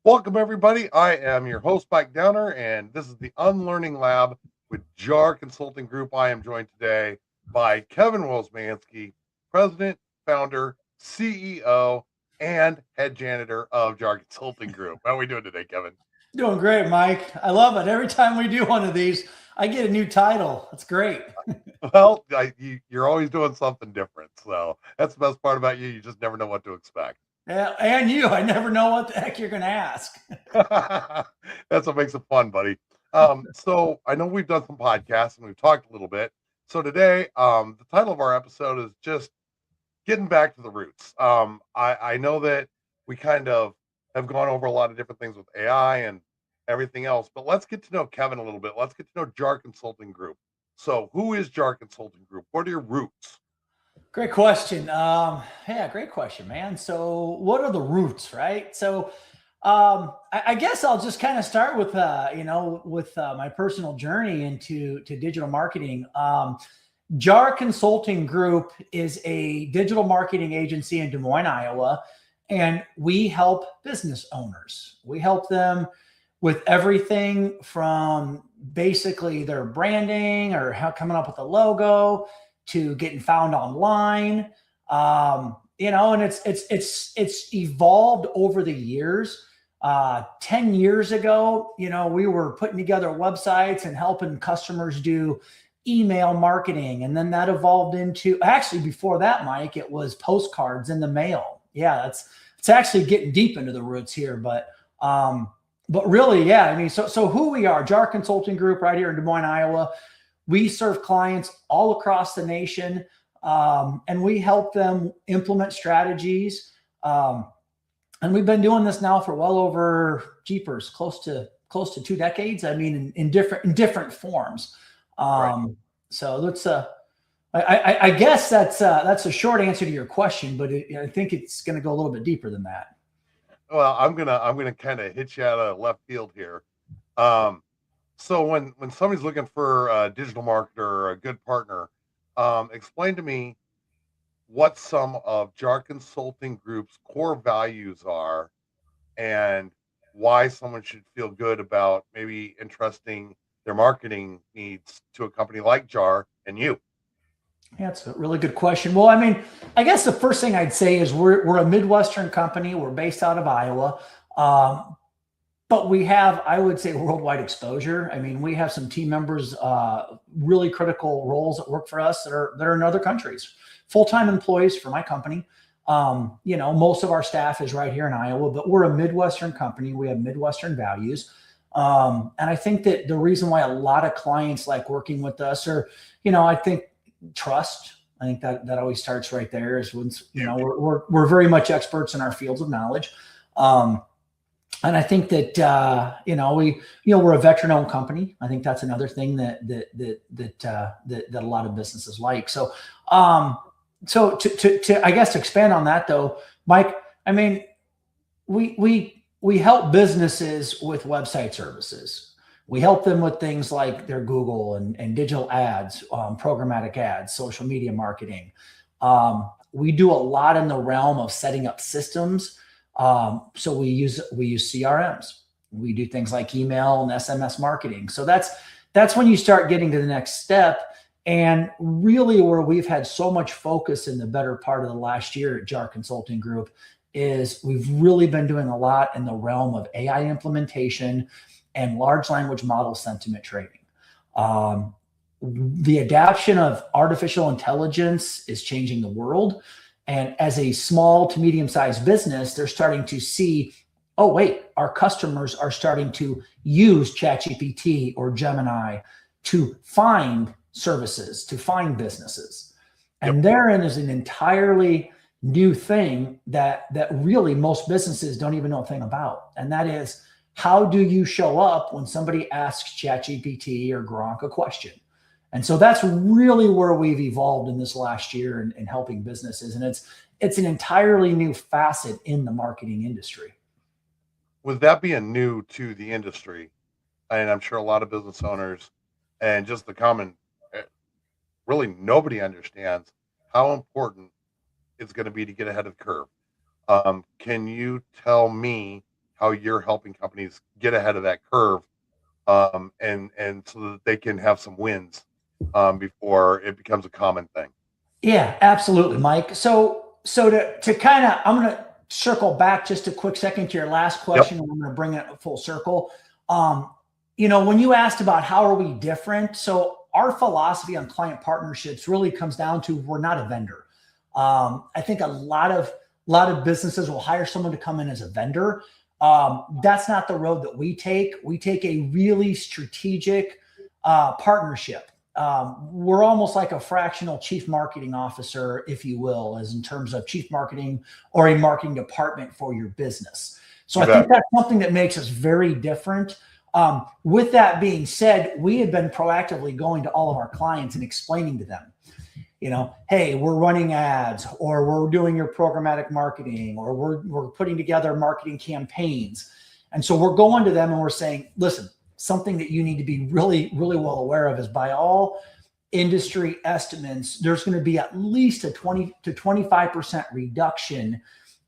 Welcome, everybody. I am your host, Mike Downer, and this is the Unlearning Lab with JAR Consulting Group. I am joined today by Kevin Wozmansky, President, Founder, CEO, and Head Janitor of JAR Consulting Group. How are we doing today, Kevin? Doing great, Mike. I love it. Every time we do one of these, I get a new title. That's great. Well, you're always doing something different, so that's the best part about you. You just never know what to expect. Yeah, and you. I never know what the heck you're going to ask. That's what makes it fun, buddy. So I know we've done some podcasts and we've talked a little bit. So today, the title of our episode is just getting back to the roots. I know that we kind of have gone over a lot of different things with AI and everything else, but let's get to know Kevin a little bit. Let's get to know JAR Consulting Group. So who is JAR Consulting Group? What are your roots? Great question. Yeah, great question, man. So, what are the roots, right? So, I guess I'll just kind of start with, my personal journey into digital marketing. JAR Consulting Group is a digital marketing agency in Des Moines, Iowa, and we help business owners. We help them with everything from basically their branding or how coming up with a logo to getting found online. And it's evolved over the years. 10 years ago, we were putting together websites and helping customers do email marketing. And then that evolved into, actually before that, Mike, it was postcards in the mail. Yeah, it's actually getting deep into the roots here, but really, yeah, I mean, so who we are, JAR Consulting Group right here in Des Moines, Iowa. We serve clients all across the nation, and we help them implement strategies. And we've been doing this now for well over close to 2 decades. I mean, in different forms. Right. So that's I guess that's a short answer to your question, but I think it's going to go a little bit deeper than that. Well, I'm gonna kind of hit you out of left field here. So when somebody's looking for a digital marketer or a good partner, explain to me what some of JAR Consulting Group's core values are and why someone should feel good about maybe entrusting their marketing needs to a company like JAR and you. Yeah, that's a really good question. Well, I mean, I guess the first thing I'd say is we're a Midwestern company. We're based out of Iowa. But we have, I would say, worldwide exposure. I mean, we have some team members, really critical roles that work for us that are in other countries, full-time employees for my company. Most of our staff is right here in Iowa, but we're a Midwestern company. We have Midwestern values. And I think that the reason why a lot of clients like working with us are, I think trust. I think that always starts right there is when, we're very much experts in our fields of knowledge. And I think that we're a veteran-owned company. I think that's another thing that a lot of businesses like. So to I guess to expand on that though, Mike, I mean, we help businesses with website services. We help them with things like their Google and digital ads, programmatic ads, social media marketing. We do a lot in the realm of setting up systems. So we use CRMs. We do things like email and SMS marketing. So that's when you start getting to the next step. And really where we've had so much focus in the better part of the last year at JAR Consulting Group is we've really been doing a lot in the realm of AI implementation and large language model sentiment trading. The adoption of artificial intelligence is changing the world. And as a small to medium-sized business, they're starting to see, oh, wait, our customers are starting to use ChatGPT or Gemini to find services, to find businesses. And therein is an entirely new thing that really most businesses don't even know a thing about. And that is, how do you show up when somebody asks ChatGPT or Gronk a question? And so that's really where we've evolved in this last year in helping businesses. And it's an entirely new facet in the marketing industry. With that being new to the industry, and I'm sure a lot of business owners and just the common, really nobody understands how important it's going to be to get ahead of the curve. Can you tell me how you're helping companies get ahead of that curve, and so that they can have some wins before it becomes a common thing. Yeah, absolutely, Mike. So to kind of, I'm going to circle back just a quick second to your last Yep. question, and I'm going to bring it full circle. When you asked about how are we different, so our philosophy on client partnerships really comes down to we're not a vendor. I think a lot of businesses will hire someone to come in as a vendor. That's not the road that we take. We take a really strategic partnership. We're almost like a fractional chief marketing officer, if you will, as in terms of chief marketing or a marketing department for your business. So I think that's something that makes us very different. With that being said, we had been proactively going to all of our clients and explaining to them, hey, we're running ads, or we're doing your programmatic marketing, or we're putting together marketing campaigns. And so we're going to them and we're saying, listen, something that you need to be really, really well aware of is by all industry estimates, there's going to be at least a 20 to 25% reduction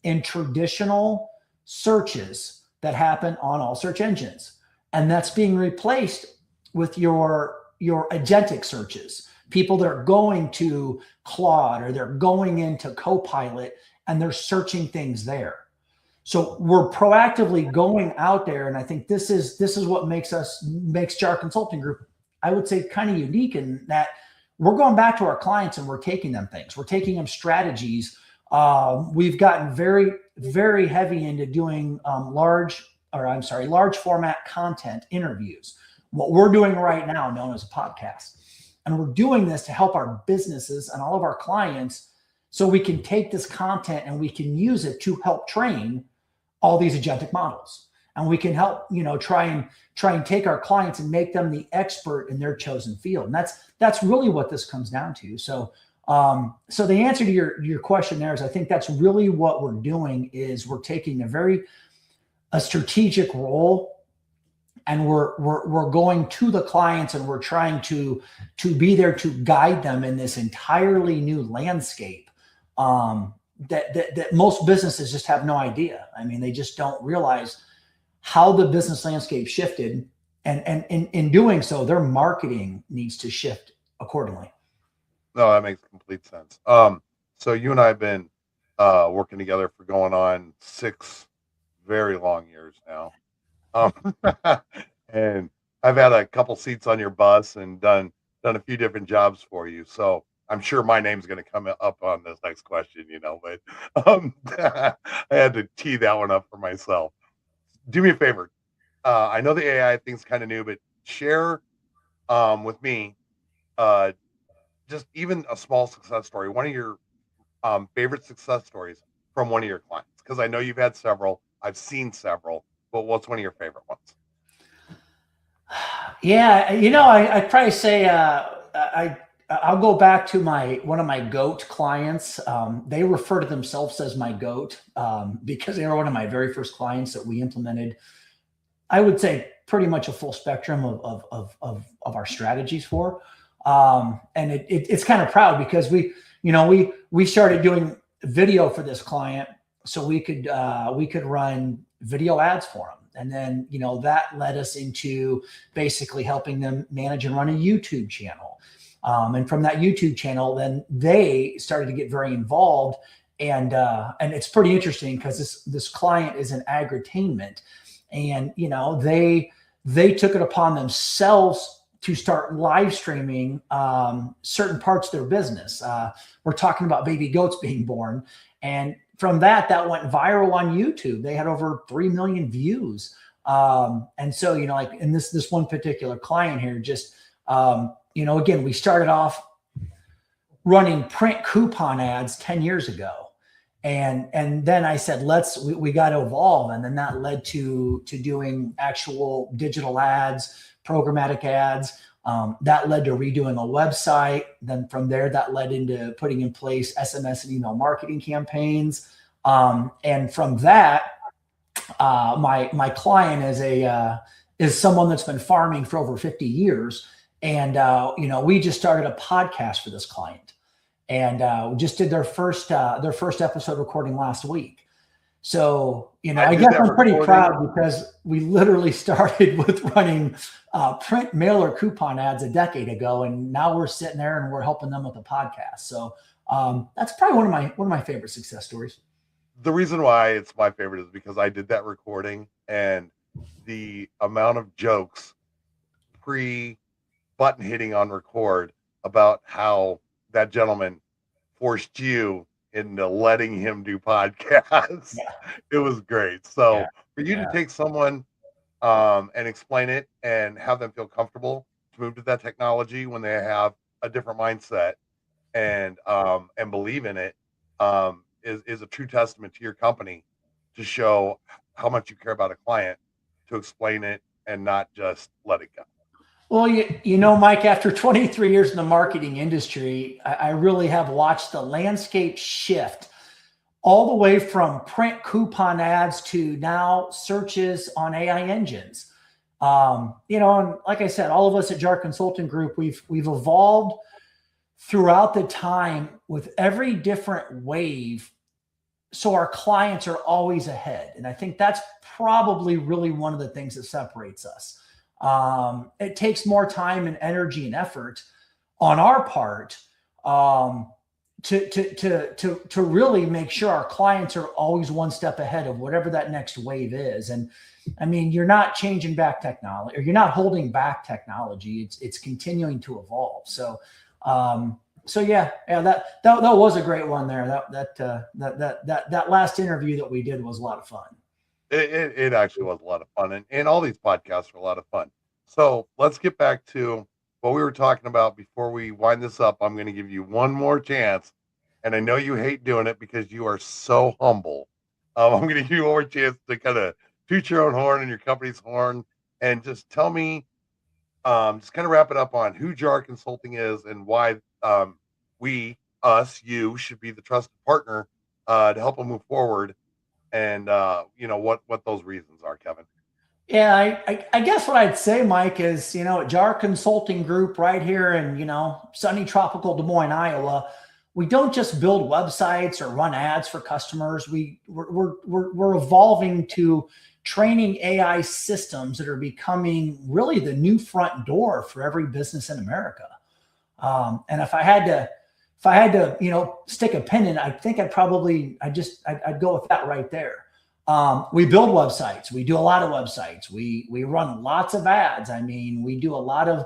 in traditional searches that happen on all search engines. And that's being replaced with your agentic searches, people that are going to Claude or they're going into Copilot and they're searching things there. So we're proactively going out there, and I think this is what makes JAR Consulting Group, I would say, kind of unique in that we're going back to our clients and we're taking them things. We're taking them strategies. We've gotten very, very heavy into doing large format content interviews. What we're doing right now, known as a podcast, and we're doing this to help our businesses and all of our clients, so we can take this content and we can use it to help train all these agentic models, and we can help try and take our clients and make them the expert in their chosen field. And that's really what this comes down to. So the answer to your question there is, I think that's really what we're doing, is we're taking a strategic role, and we're going to the clients and we're trying to be there to guide them in this entirely new landscape that most businesses just have no idea. I mean, they just don't realize how the business landscape shifted, and in doing so, their marketing needs to shift accordingly. No, that makes complete sense. So you and I have been working together for going on 6 very long years now. And I've had a couple seats on your bus and done a few different jobs for you. So I'm sure my name's going to come up on this next question, but I had to tee that one up for myself. Do me a favor. I know the AI thing's kind of new, but share with me just even a small success story, one of your favorite success stories from one of your clients, because I know you've had several. I've seen several, but what's one of your favorite ones? Yeah, I'd probably say I'll go back to one of my GOAT clients. They refer to themselves as my GOAT because they were one of my very first clients that we implemented, I would say, pretty much a full spectrum of our strategies for. And it's kind of proud because we started doing video for this client so we could run video ads for them. And then, that led us into basically helping them manage and run a YouTube channel. And from that YouTube channel, then they started to get very involved. And it's pretty interesting because this client is in agritainment, and, they took it upon themselves to start live streaming certain parts of their business. We're talking about baby goats being born. And from that went viral on YouTube. They had over 3 million views. And so, like in this one particular client here, just, again, we started off running print coupon ads 10 years ago. And then I said, we got to evolve. And then that led to doing actual digital ads, programmatic ads. That led to redoing a website. Then from there, that led into putting in place SMS and email marketing campaigns. And from that, my client is someone that's been farming for over 50 years. And, we just started a podcast for this client, and we just did their first episode recording last week. So, I I did guess that I'm pretty recording. proud because we literally started with running print mailer coupon ads a decade ago, and now we're sitting there and we're helping them with a podcast. So that's probably one of my favorite success stories. The reason why it's my favorite is because I did that recording, and the amount of jokes pre button hitting on record about how that gentleman forced you into letting him do podcasts. Yeah, It was great. yeah, So for you to yeah. take someone and explain it and have them feel comfortable to move to that technology when they have a different mindset and believe in it is a true testament to your company to show how much you care about a client, to explain it and not just let it go. Well, Mike, after 23 years in the marketing industry, I really have watched the landscape shift all the way from print coupon ads to now searches on AI engines. And like I said, all of us at JAR Consulting Group, we've evolved throughout the time with every different wave, so our clients are always ahead. And I think that's probably really one of the things that separates us. It takes more time and energy and effort on our part to really make sure our clients are always one step ahead of whatever that next wave is. And I mean, you're not changing back technology, or you're not holding back technology. It's continuing to evolve. So yeah, that was a great one there. That last interview that we did was a lot of fun. It actually was a lot of fun, and all these podcasts are a lot of fun. So let's get back to what we were talking about before we wind this up. I'm going to give you one more chance, and I know you hate doing it because you are so humble. I'm going to give you one more chance to kind of toot your own horn and your company's horn, and just tell me, just kind of wrap it up on who JAR Consulting is and why you should be the trusted partner to help them move forward, and what those reasons are, Kevin. Yeah, I guess what I'd say, Mike, is, at JAR Consulting Group right here in, sunny tropical Des Moines, Iowa, we don't just build websites or run ads for customers. We're evolving to training AI systems that are becoming really the new front door for every business in America. And if I had to, stick a pin in, I think I'd go with that right there. We build websites. We do a lot of websites. We run lots of ads. I mean, we do a lot of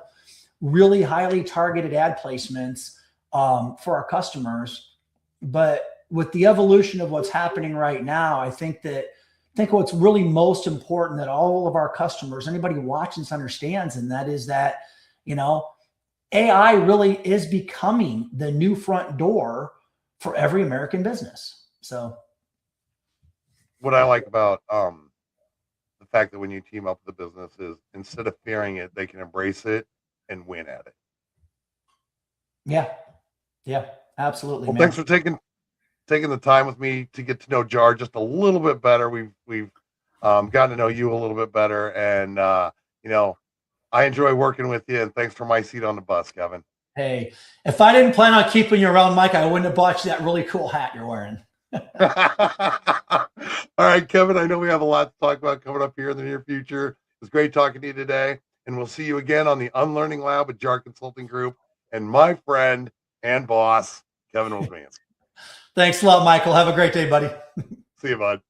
really highly targeted ad placements for our customers. But with the evolution of what's happening right now, I think what's really most important that all of our customers, anybody watching this, understands, and that is that, AI really is becoming the new front door for every American business. So what I like about the fact that when you team up with the business is, instead of fearing it, they can embrace it and win at it. Yeah, absolutely. Well, man. thanks for taking the time with me to get to know JAR just a little bit better. We've gotten to know you a little bit better, and I enjoy working with you. And thanks for my seat on the bus, Kevin. Hey, if I didn't plan on keeping you around, Mike, I wouldn't have bought you that really cool hat you're wearing. All right, Kevin, I know we have a lot to talk about coming up here in the near future. It was great talking to you today, and we'll see you again on the Unlearning Lab with JAR Consulting Group and my friend and boss, Kevin Wozmiansky. Thanks a lot, Michael. Have a great day, buddy. See you, bud.